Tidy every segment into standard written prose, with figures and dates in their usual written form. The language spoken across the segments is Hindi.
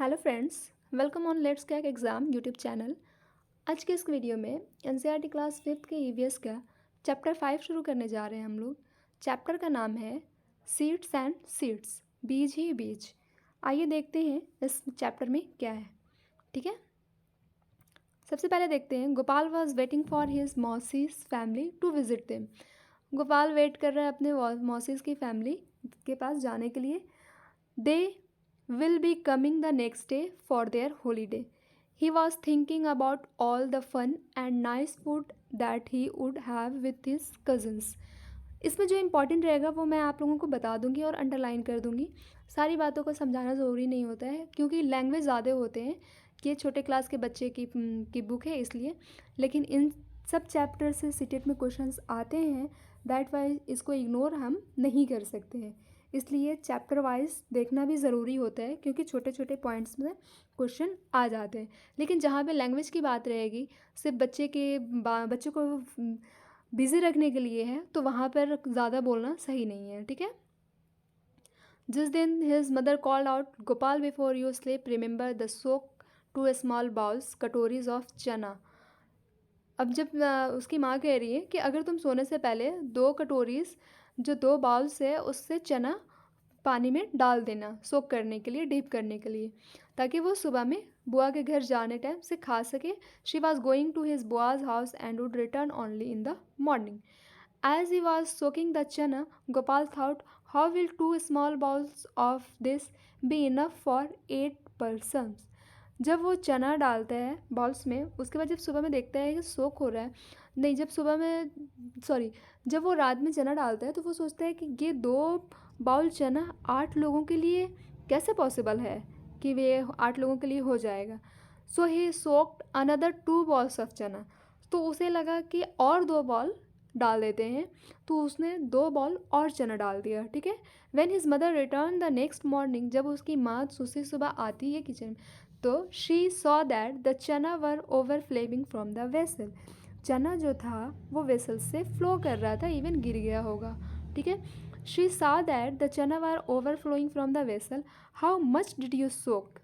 Hello friends, welcome on let's crack exam YouTube channel. आज के इस वीडियो में एनसीईआरटी क्लास 5th के ईवीएस का चैप्टर 5 शुरू करने जा रहे हैं हम लोग। चैप्टर का नाम है सीड्स एंड सीड्स, बीज ही बीज। आइए देखते हैं इस चैप्टर में क्या है। ठीक है, सबसे पहले देखते हैं। Gopal was waiting for his mausi's family to visit them. Gopal wait कर रहा है अपने मौसीज की फैमिली के पास जाने के लिए। दे will be coming the next day for their holiday. He was thinking about all the fun and nice food that he would have with his cousins. इसमें जो इम्पॉर्टेंट रहेगा वो मैं आप लोगों को बता दूंगी और अंडरलाइन कर दूंगी। सारी बातों को समझाना ज़रूरी नहीं होता है क्योंकि लैंग्वेज ज़्यादा होते हैं कि ये छोटे क्लास के बच्चे की बुक है इसलिए। लेकिन इन सब चैप्टर से सीटेट में क्वेश्चंस आते हैं, दैट वाइज इसको इग्नोर हम नहीं कर सकते हैं। इसलिए चैप्टर वाइज देखना भी ज़रूरी होता है क्योंकि छोटे छोटे पॉइंट्स में क्वेश्चन आ जाते हैं। लेकिन जहाँ पे लैंग्वेज की बात रहेगी, सिर्फ बच्चे को बिज़ी रखने के लिए है, तो वहाँ पर ज़्यादा बोलना सही नहीं है। ठीक है। जिस दिन his mother called out, Gopal before you sleep remember the soak two small bowls katoris of chana. अब जब उसकी माँ कह रही है कि अगर तुम सोने से पहले 2 कटोरीज जो 2 बाउल्स है उससे चना पानी में डाल देना, सोक करने के लिए, डीप करने के लिए, ताकि वो सुबह में बुआ के घर जाने टाइम से खा सके। She was going to his bua's house and would return only in the morning. As he was soaking the chana, Gopal thought, how will 2 small bowls of this be enough for 8 persons. जब वो चना डालता है बाउल्स में, उसके बाद जब सुबह में देखता है कि सोक हो रहा है, नहीं, जब वो रात में चना डालता है तो वो सोचता है कि ये 2 बाउल चना 8 लोगों के लिए कैसे पॉसिबल है कि वे 8 लोगों के लिए हो जाएगा। सो ही सोक्ड अनदर 2 बॉल्स ऑफ चना। तो उसे लगा कि और 2 बॉल डाल देते हैं, तो उसने 2 बॉल और चना डाल दिया। ठीक है। When his mother return the next morning, जब उसकी माँ दूसरी सुबह आती है किचन में, तो she saw that the chana were ओवरफ्लेविंग from the vessel. चना जो था वो वेसल से फ्लो कर रहा था, इवन गिर गया होगा। ठीक है। She saw that the chana were overflowing from the vessel, how much did you soak.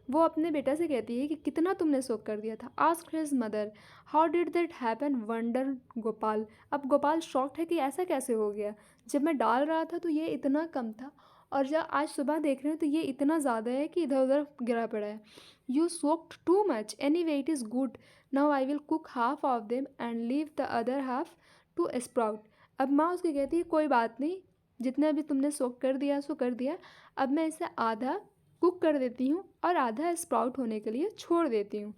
वो अपने बेटा से कहती है कि कितना तुमने सोक कर दिया था। Asked his mother, how did that happen, wonder Gopal. अब गोपाल शॉक्ड है कि ऐसा कैसे हो गया, जब मैं डाल रहा था तो ये इतना कम था और जब आज सुबह देख रहे हैं तो ये इतना ज़्यादा है कि इधर उधर गिरा पड़ा है। You soaked too much, anyway it is good, now I will cook half of them and leave the other half to sprout. अब माँ उसकी कहती है कोई बात नहीं, जितना भी तुमने सोक कर दिया सो कर दिया, अब मैं इसे आधा कुक कर देती हूँ और आधा स्प्राउट होने के लिए छोड़ देती हूँ।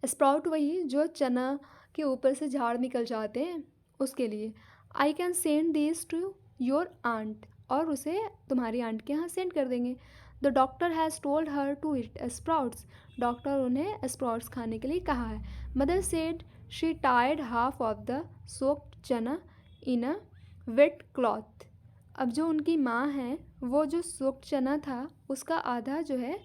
स्प्राउट वही जो चना के ऊपर से झाड़ निकल जाते हैं, उसके लिए। I can send this to your aunt, और उसे तुम्हारी आंट के यहाँ सेंड कर देंगे। The doctor has told her to eat sprouts, doctor उन्हें स्प्राउट्स खाने के लिए कहा है। Mother said she tied half of the soaked chana in a wait cloth. अब जो उनकी माँ है वो जो सोक्ड चना था उसका आधा जो है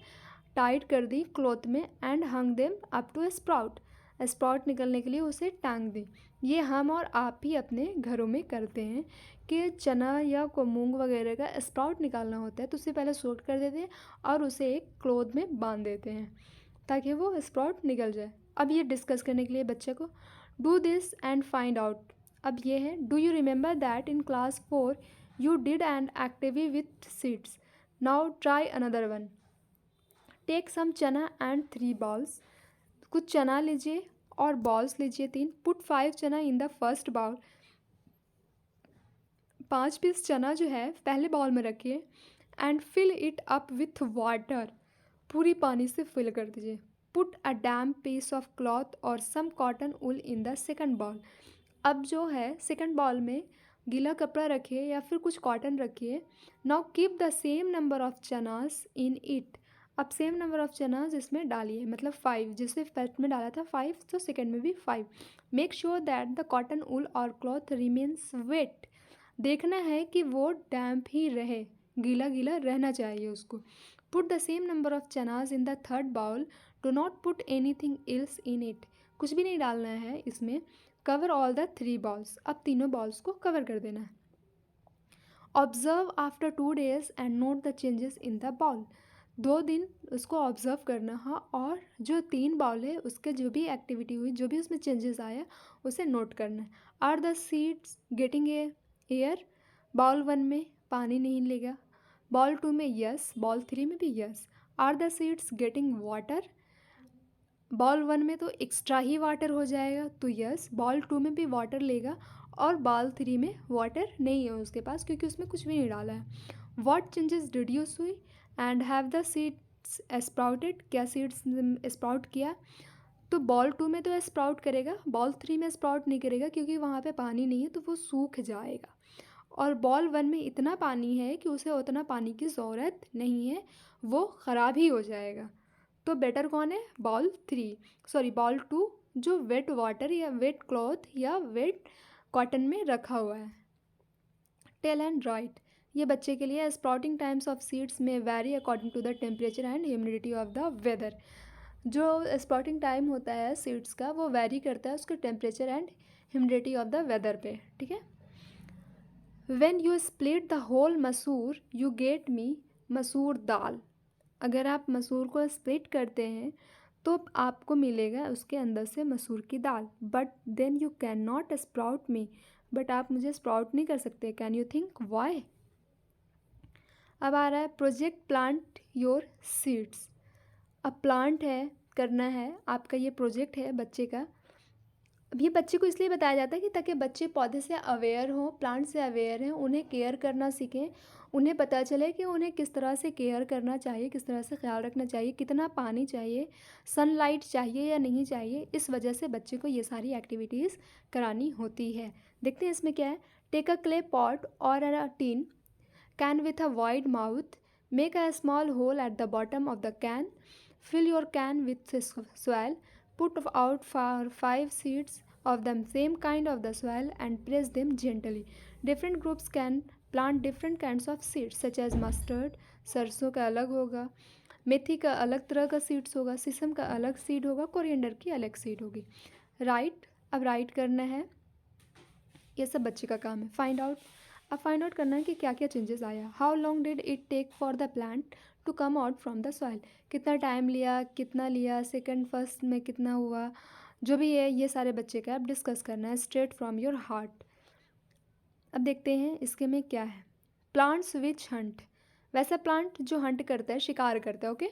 टाइट कर दी क्लॉथ में and hung them up to sprout, sprout निकलने के लिए उसे टांग दी। ये हम और आप ही अपने घरों में करते हैं कि चना या को मूंग वगैरह का स्प्राउट निकालना होता है तो उससे पहले सोक कर देते हैं और उसे एक क्लॉथ में बांध देते हैं ताकि वो स्प्राउट निकल जाए। अब ये डिस्कस करने के लिए बच्चे को do this and find out. अब ये है, do you remember that in class 4 you did an activity with seeds, now try another one. Take some chana and 3 balls. कुछ चना लीजिए और बॉल्स लीजिए 3। Put 5 chana in the first bowl. 5 piece चना जो है पहले बाउल में रखिए and fill it up with water. पूरी पानी से फिल कर दीजिए। Put a damp piece of cloth और some cotton wool in the second bowl. अब जो है सेकंड बाउल में गीला कपड़ा रखिए या फिर कुछ कॉटन रखिए। Now keep the same number of chanas in it. अब सेम नंबर ऑफ चनास इसमें डालिए, मतलब 5, जिसे फर्स्ट में डाला था 5 तो सेकंड में भी 5। Make sure that the cotton wool और क्लॉथ रिमेन्स वेट। देखना है कि वो डैम्प ही रहे, गीला गीला रहना चाहिए उसको। Put the same number of chanas in the third bowl, do not put anything else in it. कुछ भी नहीं डालना है इसमें। Cover all the 3 bowls. अब तीनों बॉल्स को कवर कर देना है। Observe after 2 days and note the changes in the bowl. 2 दिन उसको ऑब्ज़र्व करना। हाँ, और जो 3 बाउल है उसके जो भी एक्टिविटी हुई, जो भी उसमें चेंजेस आया, उसे नोट करना है। Are the seeds getting air? Bowl 1 में पानी नहीं लेगा, बाउल 2 में यस, बाउल 3 में भी yes. Are the seeds getting water? Bowl 1 में तो एक्स्ट्रा ही वाटर हो जाएगा, तो यस। बाउल 2 में भी वाटर लेगा, और बाउल 3 में वाटर नहीं है उसके पास, क्योंकि उसमें कुछ भी नहीं डाला है। व्हाट चेंजेस डिड्यूस हुई and have the seeds sprouted? क्या सीड्स स्प्राउट किया? तो बाउल 2 में तो स्प्राउट करेगा, बाउल 3 में स्प्राउट नहीं करेगा, क्योंकि वहाँ पे पानी नहीं है, तो वो सूख जाएगा। और बाउल 1 में इतना पानी है कि उसे उतना पानी की ज़रूरत नहीं है, वो ख़राब ही हो जाएगा। तो बेटर कौन है? बाउल 2, जो वेट वाटर या वेट क्लॉथ या वेट कॉटन में रखा हुआ है। टेल एंड राइट, ये बच्चे के लिए स्प्राउटिंग टाइम्स ऑफ सीड्स में vary according to the temperature and humidity of the weather. जो स्प्राउटिंग टाइम होता है सीड्स का, वो वेरी करता है उसके temperature and humidity of the weather पे, ठीक है। When you split the whole masoor you get me masoor dal. अगर आप मसूर को स्प्लिट करते हैं तो आपको मिलेगा उसके अंदर से मसूर की दाल। But then you can not sprout me, but आप मुझे स्प्राउट नहीं कर सकते। Can you think why? अब आ रहा है प्रोजेक्ट प्लांट योर सीड्स। अब प्लांट है, करना है, आपका ये प्रोजेक्ट है बच्चे का। अब ये बच्चे को इसलिए बताया जाता है कि ताकि बच्चे पौधे से अवेयर हों, प्लांट से अवेयर हैं, उन्हें केयर करना सीखें, उन्हें पता चले कि उन्हें किस तरह से केयर करना चाहिए, किस तरह से ख्याल रखना चाहिए, कितना पानी चाहिए, सनलाइट चाहिए या नहीं चाहिए। इस वजह से बच्चे को ये सारी एक्टिविटीज़ करानी होती है। देखते हैं इसमें क्या है। टेक अ क्ले पॉट और अ tin can with a wide mouth, make a small hole at the bottom of the can, fill your can with soil, put out 5 seeds of the same kind of the soil and press them gently. Different groups can plant different kinds of seeds such as mustard, सरसों का अलग होगा, मेथी का अलग तरह का सीड्स होगा, सिसम का अलग सीड होगा, कोरिएंडर की अलग सीड होगी। राइट, अब राइट करना है, ये सब बच्चे का काम है। फाइंड आउट, अब फाइंड आउट करना है कि क्या क्या चेंजेस आया। How long did it take for the plant to come out from the soil? कितना टाइम लिया, कितना लिया, सेकंड फर्स्ट में कितना हुआ, जो भी है ये सारे बच्चे का अब डिस्कस करना है स्ट्रेट फ्रॉम योर हार्ट। अब देखते हैं इसके में क्या है। प्लांट्स विच हंट, वैसा प्लांट जो हंट करता है, शिकार करता है। Okay,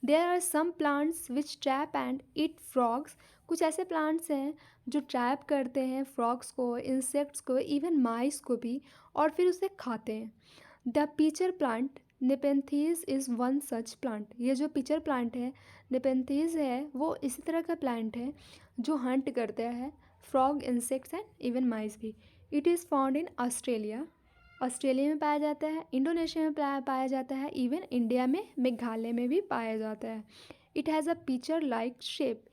there are some plants which trap and eat frogs. कुछ ऐसे प्लांट्स हैं जो ट्रैप करते हैं फ्रॉग्स को, इंसेक्ट्स को, इवन माइस को भी, और फिर उसे खाते हैं। The pitcher plant nepenthes is one such plant. ये जो पिचर प्लांट है, नेपेंथीज है, वो इसी तरह का प्लांट है जो हंट करता है फ्रॉग, इंसेक्ट्स एंड इवन माइस भी। It is found in Australia, Australia में पाया जाता है, इंडोनेशिया में पाया जाता है, इवन इंडिया में मेघालय में भी पाया जाता है। It has a picture like shape,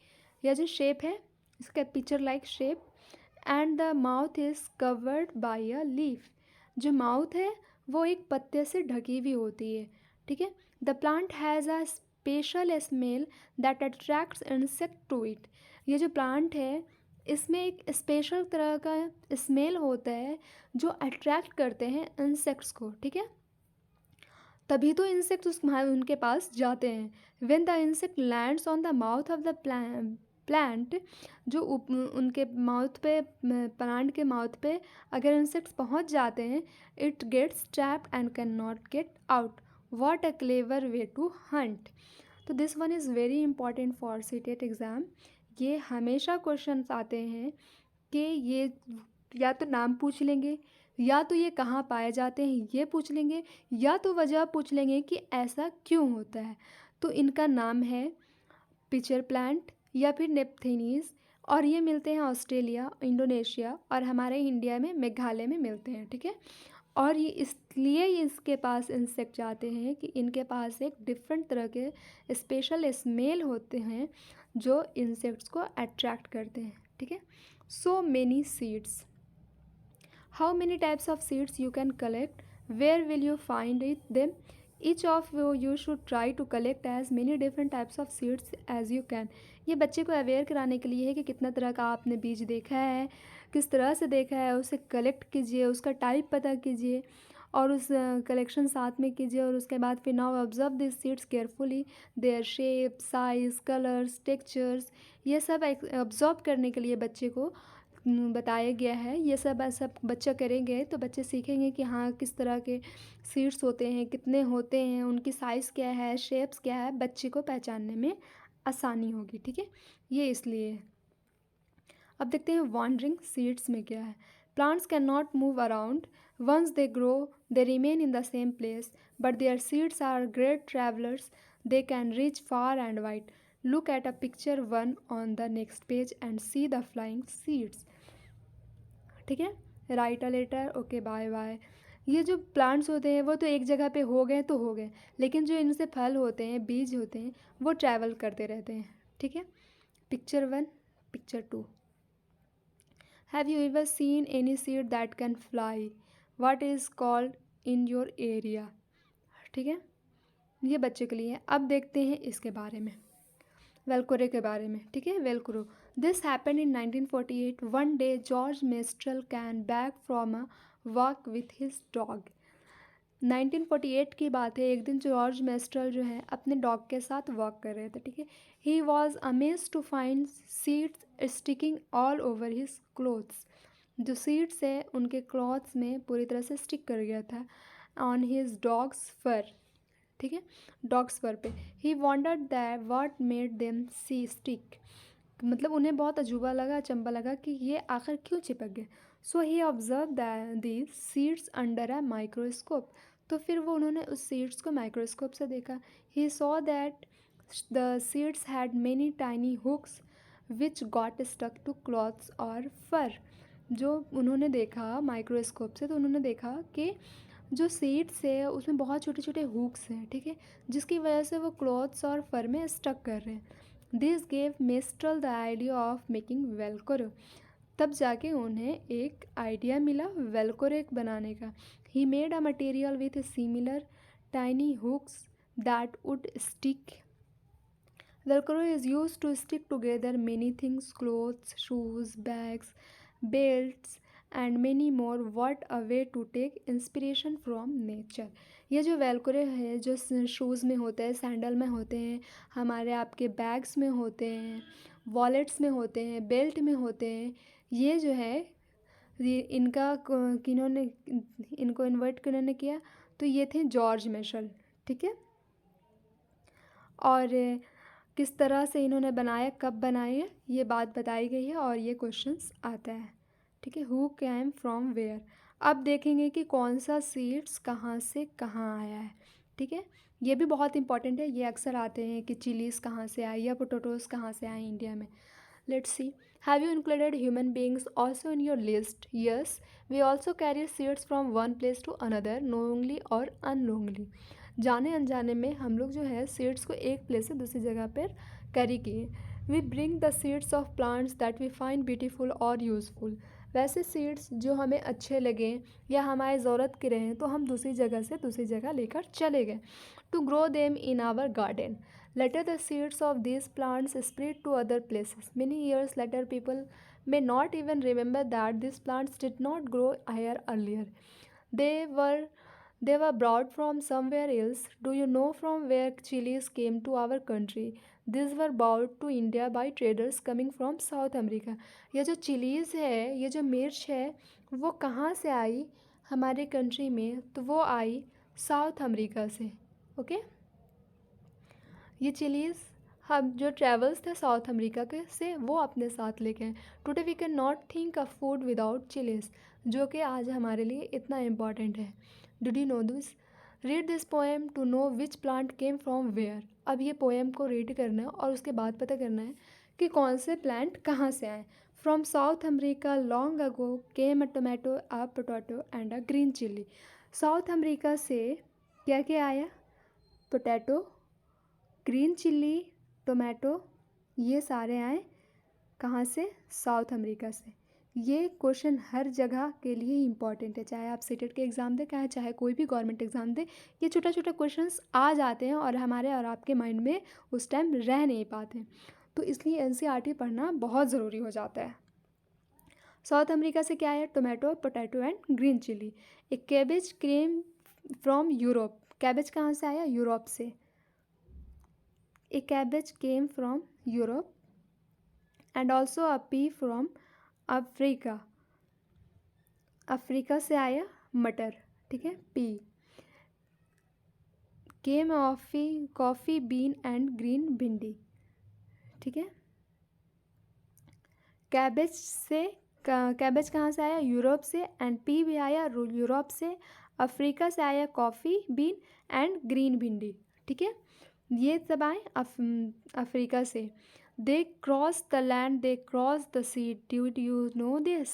यह जो शेप है इसका picture like shape, and the mouth is covered by a leaf. जो माउथ है वो एक पत्ते से ढकी हुई होती है, ठीक है। The plant has a special smell that attracts insect to it. ये जो प्लांट है इसमें एक स्पेशल तरह का स्मेल होता है जो अट्रैक्ट करते हैं इंसेक्ट्स को, ठीक है। तभी तो इंसेक्ट्स उनके पास जाते हैं। When the insect lands on the mouth of the plant, जो उनके माउथ पे, प्लांट के माउथ पे अगर इंसेक्ट्स पहुंच जाते हैं, it gets trapped and can not get out. What a clever way to hunt. तो this one is very important for CTET exam. ये हमेशा क्वेश्चंस आते हैं कि ये या तो नाम पूछ लेंगे, या तो ये कहाँ पाए जाते हैं ये पूछ लेंगे, या तो वजह पूछ लेंगे कि ऐसा क्यों होता है। तो इनका नाम है पिचर प्लांट या फिर नेपथेनीज, और ये मिलते हैं ऑस्ट्रेलिया, इंडोनेशिया और हमारे इंडिया में मेघालय में मिलते हैं, ठीक है। और ये इसलिए इसके पास इंसेक्ट जाते हैं कि इनके पास एक डिफरेंट तरह के स्पेशल स्मेल होते हैं जो इंसेक्ट्स को अट्रैक्ट करते हैं, ठीक है। So many seeds, how many types of seeds you can collect, where will you find it them, each of you should try to collect as many different types of seeds as you can. ये बच्चे को अवेयर कराने के लिए है कि कितना तरह का आपने बीज देखा है, किस तरह से देखा है, उसे कलेक्ट कीजिए, उसका टाइप पता कीजिए, और उस कलेक्शन साथ में कीजिए। और उसके बाद फिर now observe this seeds carefully, their shape, size, colours, textures, ये सब ऑब्जर्व करने के लिए बच्चे को बताया गया है। ये सब सब बच्चा करेंगे तो बच्चे सीखेंगे कि हाँ किस तरह के सीड्स होते हैं, कितने होते हैं, उनकी साइज़ क्या है, शेप्स क्या है, बच्चे को पहचानने में आसानी होगी। ठीक है, ये इसलिए। अब देखते हैं वॉन्डरिंग सीड्स में क्या है। Plants can not move around once they grow, they remain in the same place, but their seeds are great travellers, they can reach far and wide. Look at a picture 1 on the next page and see the flying seeds. ठीक है, write a letter, okay bye bye. ये जो प्लांट्स होते हैं वो तो एक जगह पे हो गए तो हो गए, लेकिन जो इनसे फल होते हैं, बीज होते हैं, वो ट्रैवल करते रहते हैं। ठीक है, picture 1, picture 2। Have you ever seen any seed that can fly? What is called in your area? ठीक है, ये बच्चे के लिए है। अब देखते हैं इसके बारे में, वेलक्रो के बारे में। ठीक है, Velcro, this happened in 1948। One day George menstrual can back from a walk with his dog. 1948 की बात है। एक दिन जॉर्ज मेस्ट्रल जो है अपने डॉग के साथ वॉक कर रहे थे। ठीक है, he was amazed to find seeds sticking all over his clothes. जो सीड्स है उनके क्लॉथ्स में पूरी तरह से स्टिक कर गया था, ऑन हिज डॉग्स फर। ठीक है, डॉग्स फर पे। He wondered that what made them see stick, मतलब उन्हें बहुत अजूबा लगा, अचंबा लगा कि ये आखिर क्यों चिपक गए। So he observe the seeds under a microscope, तो फिर वो उन्होंने उस सीड्स को माइक्रोस्कोप से देखा। He saw that the seeds had many tiny hooks which got stuck to clothes और फर। जो उन्होंने देखा माइक्रोस्कोप से, तो उन्होंने देखा कि जो सीड्स है उसमें बहुत छोटे छोटे हुक्स हैं। ठीक है, जिसकी वजह से वो क्लॉथ्स और फर में स्टक कर रहे हैं। This gave Mestral the idea of making Velcro, तब जाके उन्हें एक आइडिया मिला वेलक्रो बनाने का। He made a material with similar tiny hooks that would stick. Velcro is used to stick together many things, clothes, shoes, bags, belts and many more. What a way to take inspiration from nature. ये जो वेलक्रो है, जो शूज़ में होते हैं, सैंडल में होते हैं, हमारे आपके बैग्स में होते हैं, वॉलेट्स में होते हैं, बेल्ट में होते हैं, ये जो है इनका किन्होंने इनको इन्वर्ट किन्होंने किया, तो ये थे जॉर्ज मेशल। ठीक है, और किस तरह से इन्होंने बनाया, कब बनाए, ये बात बताई गई है और ये क्वेश्चंस आता है। ठीक है, हु केम फ्रॉम वेयर। अब देखेंगे कि कौन सा सीड्स कहाँ से कहाँ आया है। ठीक है, ये भी बहुत इंपॉर्टेंट है, ये अक्सर आते हैं कि चिलीज़ कहाँ से आई या पोटैटोज़ कहाँ से आए इंडिया में। Let's see, have you included human beings also in your list? Yes, we also carry seeds from one place to another, knowingly or unknowingly. जाने अनजाने में हम लोग जो है सीड्स को एक प्लेस से दूसरी जगह पर कैरी किए। We bring the seeds of plants that we find beautiful or useful. वैसे सीड्स जो हमें अच्छे लगें या हमारे ज़रूरत के रहें तो हम दूसरी जगह से दूसरी जगह लेकर चले गए, to grow them in our garden. Later, the seeds of these plants spread to other places. Many years later, people may not even remember that these plants did not grow here earlier. They were they were brought from somewhere else. Do you know from where chilies came to our country? These were brought to India by traders coming from South America. ये जो चिलीज़ है, ये जो मिर्च है, वो कहाँ से आई हमारे कंट्री में? तो वो आई साउथ अमेरिका से। ओके, ये चिलीज़ हम जो ट्रैवल्स थे साउथ अमेरिका के से वो अपने साथ लेके आए। Today we can not think of food without chillies, जो कि आज हमारे लिए इतना इम्पॉर्टेंट है। Did you know this? Read this poem to know which plant came from where. अब ये पोएम को रीड करना है और उसके बाद पता करना है कि कौन से प्लांट कहाँ से आए। From south America long ago came a tomato, a potato and a green chilli. South America से क्या क्या आया? पोटैटो, ग्रीन चिल्ली, टोमेटो, ये सारे आए कहाँ से? साउथ अमेरिका से। ये क्वेश्चन हर जगह के लिए इम्पॉर्टेंट है, चाहे आप सीटेट के एग्ज़ाम दें, चाहे कोई भी गवर्नमेंट एग्ज़ाम दें, ये छोटा छोटा क्वेश्चंस आ जाते हैं और हमारे और आपके माइंड में उस टाइम रह नहीं पाते, तो इसलिए एनसीईआरटी पढ़ना बहुत ज़रूरी हो जाता है। साउथ अमेरिका से क्या आया? Tomato, potato and green chilli. A cabbage came from Europe. Cabbage कहाँ से आया? यूरोप से। A cabbage came from Europe and also a pea from Africa. Africa से आया मटर, ठीक है, pea. Came coffee bean and green bhindi, ठीक है। कैबेज कहाँ से आया? यूरोप से। एंड पी भी आया यूरोप से। अफ्रीका से आया coffee bean and green bhindi, ठीक है। ये सब आए अफ्रीका से। They cross the land, they cross the sea, do you know this?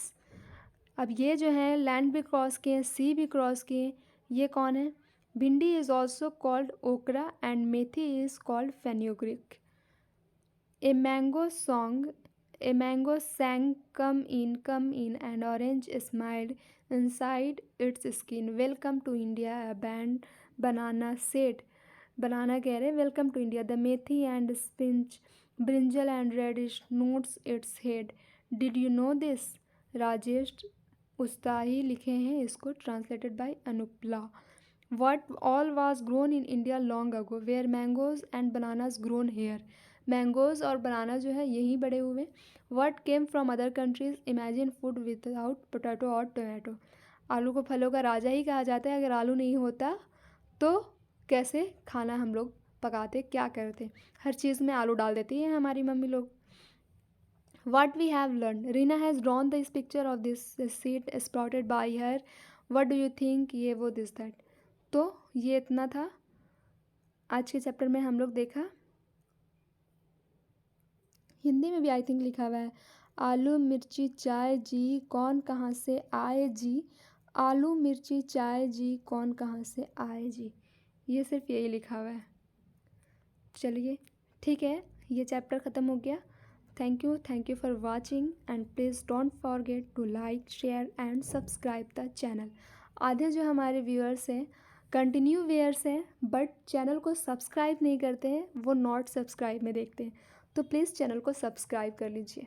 अब ये जो है लैंड भी क्रॉस किए, सी भी क्रॉस किए। ये कौन है? भिंडी इज़ ऑल्सो कॉल्ड ओकरा and methi is called fenugreek. A mango sang, come in, and orange smiled inside its skin. Welcome to India, a banana said. Banana कह रहे welcome to India. The methi and spinach, brinjal and radish nods its head. Did you know this? Rajesh उस्ताही लिखे हैं इसको, translated by Anupla. What all was grown in India long ago, where mangoes and bananas grown here. Mangoes और बनाना जो है यहीं बड़े हुए। What came from other countries, imagine food without potato और टोमेटो। आलू को फलों का राजा ही कहा जाता है। अगर आलू नहीं होता तो कैसे खाना हम लोग पकाते, क्या करते? हर चीज़ में आलू डाल देती है हमारी मम्मी लोग। What we have learned, Reena has drawn this picture of this seed sprouted by her. What do you think? ये वो दिस दैट। तो ये इतना था आज के चैप्टर में हम लोग देखा। हिंदी में भी आई थिंक लिखा हुआ है, आलू मिर्ची चाय जी कौन कहाँ से आए जी। आलू मिर्ची चाय जी कौन कहाँ से आए जी, ये सिर्फ यही लिखा हुआ है। चलिए ठीक है, ये चैप्टर ख़त्म हो गया। Thank you for watching and please don't forget to like share and subscribe the channel. आधे जो हमारे व्यूअर्स हैं कंटिन्यू व्यूअर्स हैं बट चैनल को सब्सक्राइब नहीं करते हैं, वो नॉट सब्सक्राइब में देखते हैं, तो प्लीज़ चैनल को सब्सक्राइब कर लीजिए।